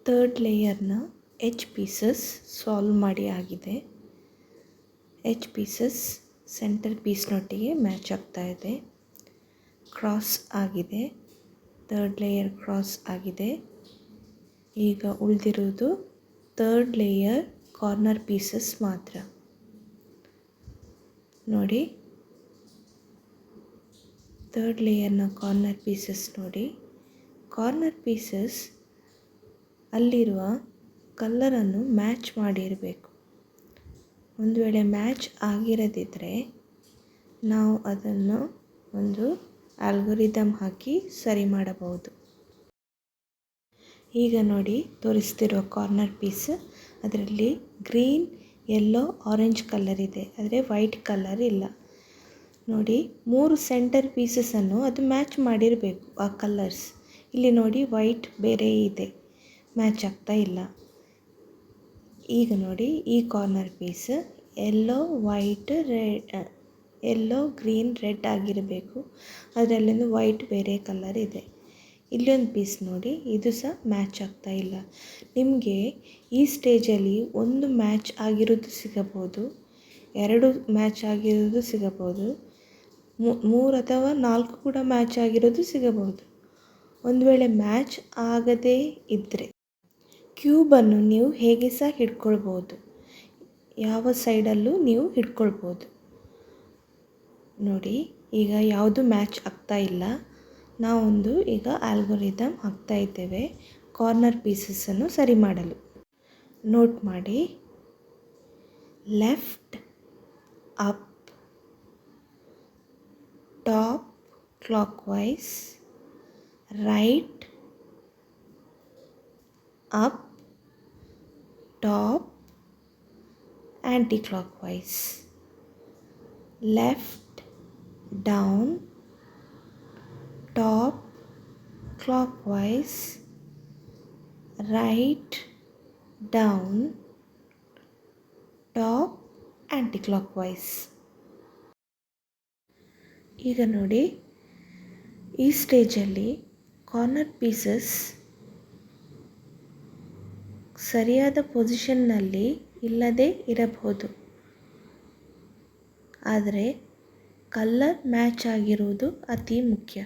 Third ಲೇಯರ್ನ edge pieces solve ಮಾಡಿ ಆಗಿದೆ. Edge pieces centre ಪೀಸ್ನೊಟ್ಟಿಗೆ match ಆಗ್ತಾ ಇದೆ. ಕ್ರಾಸ್ ಆಗಿದೆ, ಥರ್ಡ್ ಲೇಯರ್ ಕ್ರಾಸ್ ಆಗಿದೆ. ಈಗ ಉಳಿದಿರುವುದು ಥರ್ಡ್ ಲೇಯರ್ ಕಾರ್ನರ್ ಪೀಸಸ್ ಮಾತ್ರ. ನೋಡಿ, ಥರ್ಡ್ ಲೇಯರ್ನ ಕಾರ್ನರ್ ಪೀಸಸ್ ನೋಡಿ. ಕಾರ್ನರ್ ಪೀಸಸ್ ಅಲ್ಲಿರುವ ಕಲ್ಲರನ್ನು ಮ್ಯಾಚ್ ಮಾಡಿರಬೇಕು. ಒಂದು ವೇಳೆ ಮ್ಯಾಚ್ ಆಗಿರದಿದ್ದರೆ ನಾವು ಅದನ್ನು ಒಂದು ಆಲ್ಗೊರಿದಮ್ ಹಾಕಿ ಸರಿ ಮಾಡಬಹುದು. ಈಗ ನೋಡಿ, ತೋರಿಸ್ತಿರುವ ಕಾರ್ನರ್ ಪೀಸ್ ಅದರಲ್ಲಿ ಗ್ರೀನ್, ಯೆಲ್ಲೋ, ಆರೆಂಜ್ ಕಲರ್ ಇದೆ, ಆದರೆ ವೈಟ್ ಕಲರ್ ಇಲ್ಲ. ನೋಡಿ, 3 ಸೆಂಟರ್ ಪೀಸಸನ್ನು ಅದು ಮ್ಯಾಚ್ ಮಾಡಿರಬೇಕು ಆ ಕಲರ್ಸ್. ಇಲ್ಲಿ ನೋಡಿ, ವೈಟ್ ಬೇರೆ ಇದೆ, ಮ್ಯಾಚ್ ಆಗ್ತಾ ಇಲ್ಲ. ಈಗ ನೋಡಿ, ಈ corner piece yellow, white, red, yellow, green, red ಆಗಿರಬೇಕು. ಅದರಲ್ಲಿಂದು ವೈಟ್ ಬೇರೆ ಕಲರ್ ಇದೆ. ಇಲ್ಲೊಂದು ಪೀಸ್ ನೋಡಿ, ಇದು ಸಹ ಮ್ಯಾಚ್ ಆಗ್ತಾ ಇಲ್ಲ. ನಿಮಗೆ ಈ ಸ್ಟೇಜಲ್ಲಿ ಒಂದು ಮ್ಯಾಚ್ ಆಗಿರೋದು ಸಿಗಬಹುದು, 2 ಮ್ಯಾಚ್ ಆಗಿರೋದು ಸಿಗಬಹುದು, 3 ಅಥವಾ 4 ಕೂಡ ಮ್ಯಾಚ್ ಆಗಿರೋದು ಸಿಗಬಹುದು. ಒಂದು ವೇಳೆ ಮ್ಯಾಚ್ ಆಗದೇ ಇದ್ದರೆ ಕ್ಯೂಬನ್ನು ನೀವು ಹೇಗೆ ಸಹ ಹಿಡ್ಕೊಳ್ಬೋದು, ಯಾವ ಸೈಡಲ್ಲೂ ನೀವು ಹಿಡ್ಕೊಳ್ಬೋದು. ನೋಡಿ, ಈಗ ಯಾವುದು ಮ್ಯಾಚ್ ಆಗ್ತಾ ಇಲ್ಲ. ನಾವೊಂದು ಈಗ ಆಲ್ಗೊರಿದಮ್ ಹಾಕ್ತಾ ಇದ್ದೇವೆ ಕಾರ್ನರ್ ಪೀಸಸನ್ನು ಸರಿ ಮಾಡಲು. ನೋಟ್ ಮಾಡಿ, left up top clockwise, right up top anticlockwise, left down top clockwise, right down top anticlockwise. ಈಗ ನೋಡಿ, ಈ ಸ್ಟೇಜಲ್ಲಿ ಕಾರ್ನರ್ ಪೀಸಸ್ ಸರಿಯಾದ ಪೊಸಿಷನ್ನಲ್ಲಿ ಇಲ್ಲದೇ ಇರಬಹುದು, ಆದರೆ ಕಲ್ಲರ್ ಮ್ಯಾಚ್ ಆಗಿರುವುದು ಅತಿ ಮುಖ್ಯ.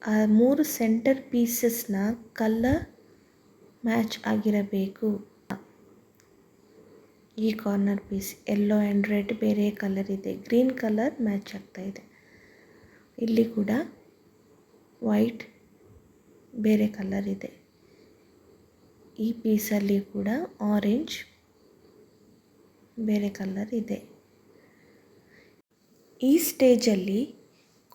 ಆ 3 ಸೆಂಟರ್ ಪೀಸಸ್ನ ಕಲ್ಲರ್ ಮ್ಯಾಚ್ ಆಗಿರಬೇಕು. ಈ corner piece yellow and red ಬೇರೆ ಕಲರ್ ಇದೆ, ಗ್ರೀನ್ ಕಲರ್ ಮ್ಯಾಚ್ ಆಗ್ತಾ ಇದೆ. ಇಲ್ಲಿ ಕೂಡ ವೈಟ್ ಬೇರೆ ಕಲರ್ ಇದೆ. ಈ ಪೀಸಲ್ಲಿ ಕೂಡ ಆರೆಂಜ್ ಬೇರೆ ಕಲರ್ ಇದೆ. ಈ ಸ್ಟೇಜಲ್ಲಿ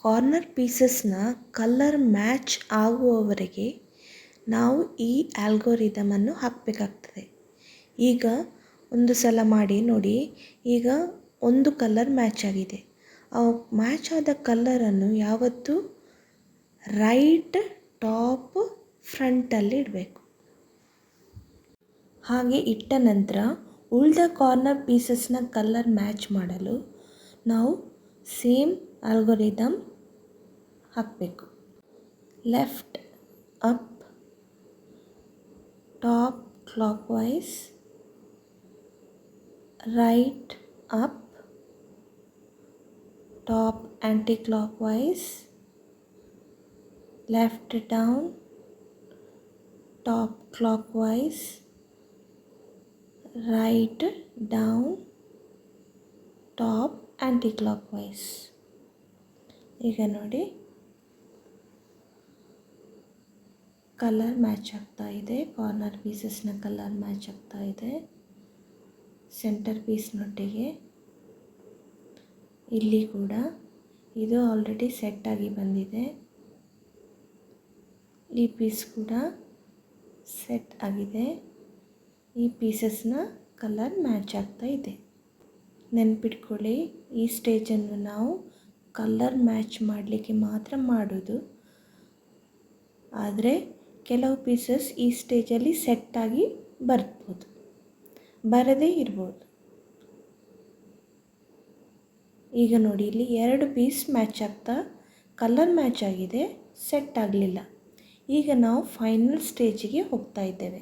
ಕಾರ್ನರ್ ಪೀಸಸ್ನ ಕಲರ್ ಮ್ಯಾಚ್ ಆಗುವವರೆಗೆ ನಾವು ಈ ಆಲ್ಗೊರಿದಮನ್ನು ಹಾಕಬೇಕಾಗ್ತದೆ. ಈಗ ಒಂದು ಸಲ ಮಾಡಿ ನೋಡಿ, ಈಗ ಒಂದು ಕಲರ್ ಮ್ಯಾಚ್ ಆಗಿದೆ. ಆ ಮ್ಯಾಚ್ ಆದ ಕಲ್ಲರನ್ನು ಯಾವತ್ತೂ ರೈಟ್ ಟಾಪ್ ಫ್ರಂಟಲ್ಲಿ ಇಡಬೇಕು. ಹಾಗೆ ಇಟ್ಟ ನಂತರ ಉಳಿದ ಕಾರ್ನರ್ ಪೀಸಸ್ನ ಕಲರ್ ಮ್ಯಾಚ್ ಮಾಡಲು ನಾವು ಸೇಮ್ ಆಲ್ಗೊರಿದಮ್ ಹಾಕಬೇಕು. Left up top clockwise, right up top anticlockwise, left down top clockwise, right down top anticlockwise. ಈಗ ನೋಡಿ, ಕಲರ್ ಮ್ಯಾಚ್ ಆಗ್ತಾ ಇದೆ, ಕಾರ್ನರ್ ಪೀಸಸ್ನ ಕಲರ್ ಮ್ಯಾಚ್ ಆಗ್ತಾ ಇದೆ ಸೆಂಟರ್ ಪೀಸ್ನೊಟ್ಟಿಗೆ. ಇಲ್ಲಿ ಕೂಡ ಇದು ಆಲ್ರೆಡಿ ಸೆಟ್ ಆಗಿ ಬಂದಿದೆ. ಈ ಪೀಸ್ ಕೂಡ ಸೆಟ್ ಆಗಿದೆ. ಈ ಪೀಸಸ್ನ ಕಲರ್ ಮ್ಯಾಚ್ ಆಗ್ತಾ ಇದೆ. ನೆನ್ಪಿಟ್ಕೊಳ್ಳಿ, ಈ ಸ್ಟೇಜನ್ನು ನಾವು ಕಲರ್ ಮ್ಯಾಚ್ ಮಾಡಲಿಕ್ಕೆ ಮಾತ್ರ ಮಾಡೋದು. ಆದರೆ ಕೆಲವು ಪೀಸಸ್ ಈ ಸ್ಟೇಜಲ್ಲಿ ಸೆಟ್ಟಾಗಿ ಬರ್ಬೋದು, ಬರದೇ ಇರ್ಬೋದು. ಈಗ ನೋಡಿ, ಇಲ್ಲಿ 2 ಪೀಸ್ ಮ್ಯಾಚ್ ಆಗ್ತಾ ಕಲರ್ ಮ್ಯಾಚ್ ಆಗಿದೆ, ಸೆಟ್ ಆಗಲಿಲ್ಲ. ಈಗ ನಾವು ಫೈನಲ್ ಸ್ಟೇಜಿಗೆ ಹೋಗ್ತಾ ಇದ್ದೇವೆ.